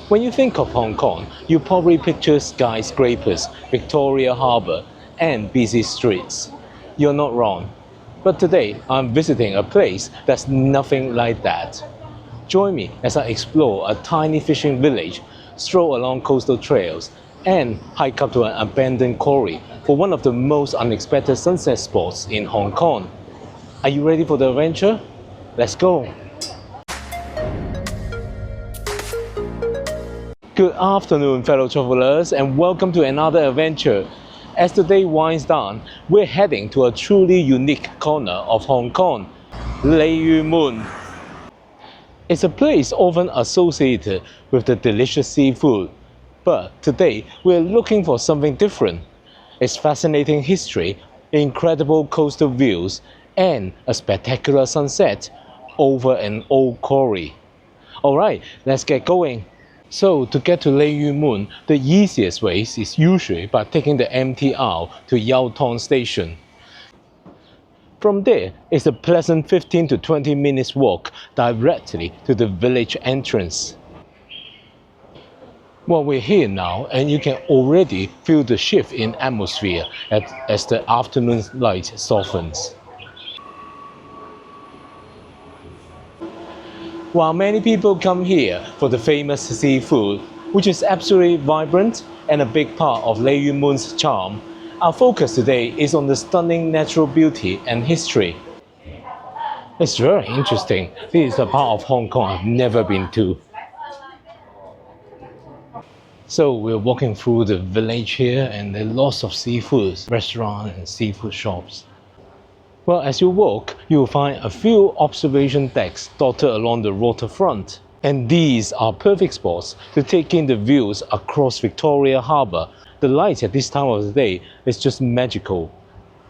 When you think of Hong Kong, you probably picture skyscrapers, Victoria Harbour, and busy streets. You're not wrong. But today, I'm visiting a place that's nothing like that. Join me as I explore a tiny fishing village, stroll along coastal trails, and hike up to an abandoned quarry for one of the most unexpected sunset spots in Hong Kong. Are you ready for the adventure? Let's go! Good afternoon, fellow travelers, and welcome to another adventure. As the day winds down, we're heading to a truly unique corner of Hong Kong, Lei Yue Mun. It's a place often associated with the delicious seafood, but today we're looking for something different. Its fascinating history, incredible coastal views, and a spectacular sunset over an old quarry. Alright, let's get going. So to get to Lei Yue Mun, the easiest way is usually by taking the MTR to Yau Tong Station. From there, it's a pleasant 15 to 20 minutes walk directly to the village entrance. Well, we're here now, and you can already feel the shift in atmosphere as the afternoon light softens. While many people come here for the famous seafood, which is absolutely vibrant and a big part of Lei Yue Mun's charm, our focus today is on the stunning natural beauty and history. It's very interesting. This is a part of Hong Kong I've never been to. So we're walking through the village here, and there are lots of seafood restaurants and seafood shops. Well, as you walk, you will find a few observation decks dotted along the waterfront. And these are perfect spots to take in the views across Victoria Harbour. The light at this time of the day is just magical,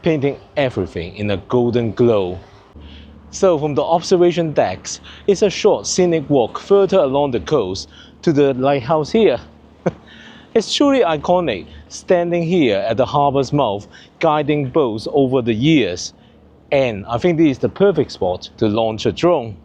painting everything in a golden glow. So from the observation decks, it's a short scenic walk further along the coast to the lighthouse here. It's truly iconic, standing here at the harbour's mouth, guiding boats over the years. And I think this is the perfect spot to launch a drone.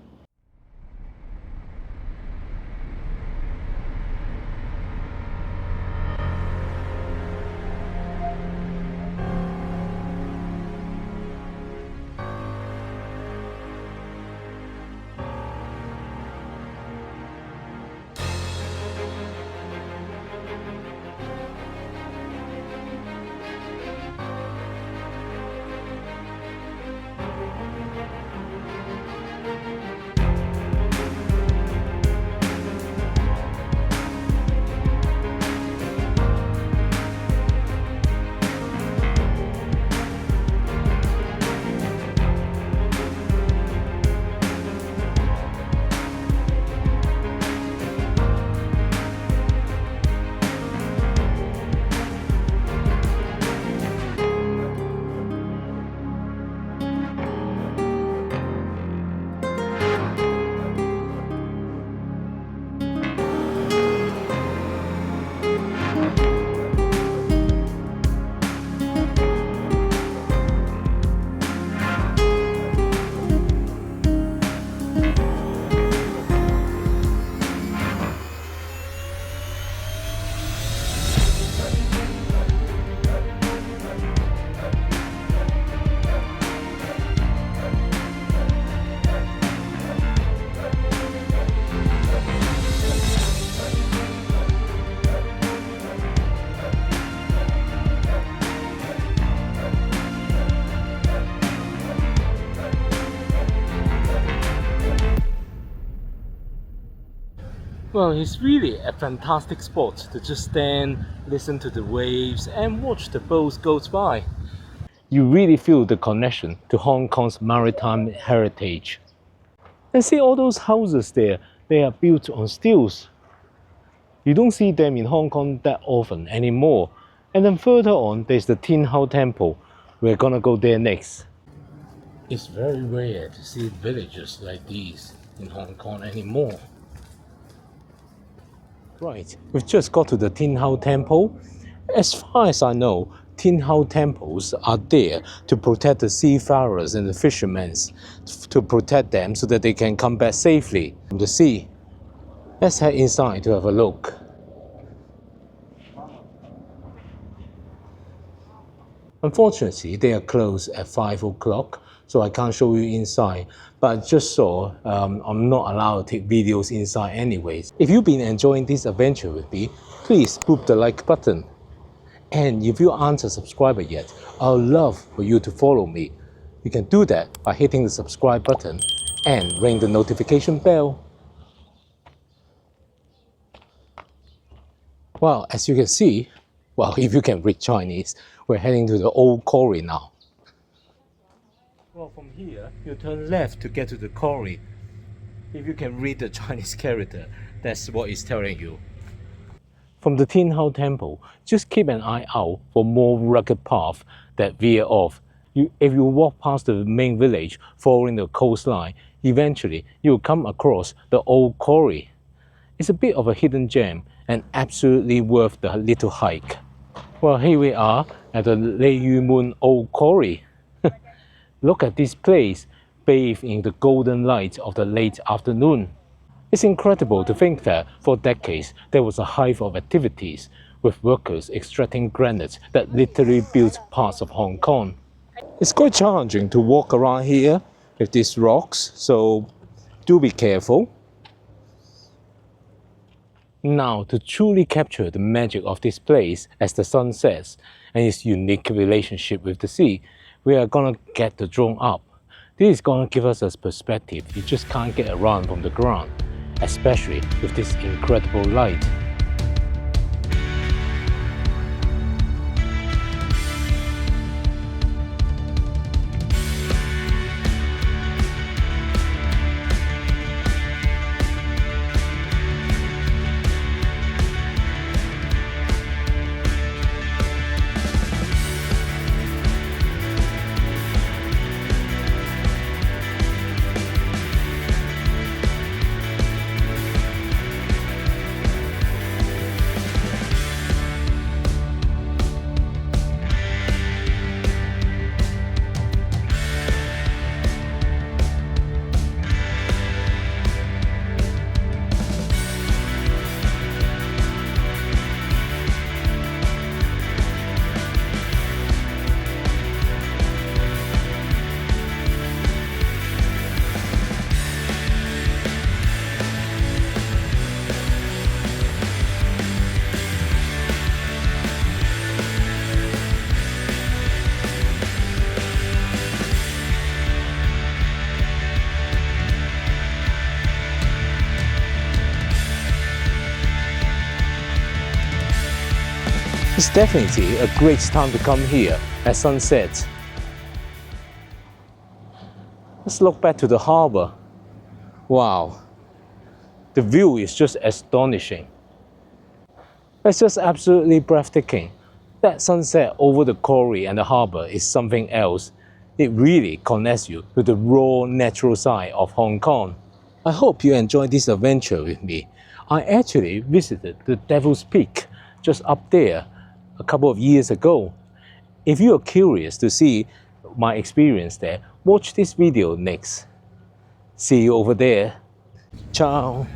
Well, it's really a fantastic spot to just stand, listen to the waves, and watch the boats go by. You really feel the connection to Hong Kong's maritime heritage. And see all those houses there, they are built on stilts. You don't see them in Hong Kong that often anymore. And then further on, there's the Tin Hau Temple. We're gonna go there next. It's very rare to see villages like these in Hong Kong anymore. Right, we've just got to the Tin Hau Temple. As far as I know, Tin Hau temples are there to protect the seafarers and the fishermen, to protect them so that they can come back safely from the sea. Let's head inside to have a look. Unfortunately, they are closed at 5 o'clock, so I can't show you inside. But I just saw I'm not allowed to take videos inside anyways. If you've been enjoying this adventure with me, please poop the like button. And if you aren't a subscriber yet, I'd love for you to follow me. You can do that by hitting the subscribe button and ring the notification bell. Well, as you can see, well, if you can read Chinese, we're heading to the old quarry now. Well, from here, you turn left to get to the quarry. If you can read the Chinese character, that's what it's telling you. From the Tin Hao Temple, just keep an eye out for more rugged paths that veer off. If you walk past the main village following the coastline, eventually you'll come across the old quarry. It's a bit of a hidden gem and absolutely worth the little hike. Well, here we are at the Lei Yue Mun old quarry. Look at this place, bathed in the golden light of the late afternoon. It's incredible to think that for decades there was a hive of activities with workers extracting granite that literally built parts of Hong Kong. It's quite challenging to walk around here with these rocks, so do be careful. Now, to truly capture the magic of this place as the sun sets and its unique relationship with the sea, we are gonna get the drone up. This is gonna give us a perspective you just can't get around from the ground, especially with this incredible light. It's definitely a great time to come here at sunset. Let's look back to the harbor. Wow, the view is just astonishing. It's just absolutely breathtaking. That sunset over the quarry and the harbor is something else. It really connects you to the raw natural side of Hong Kong. I hope you enjoyed this adventure with me. I actually visited the Devil's Peak just up there a couple of years ago. If you are curious to see my experience there, watch this video next. See you over there. Ciao.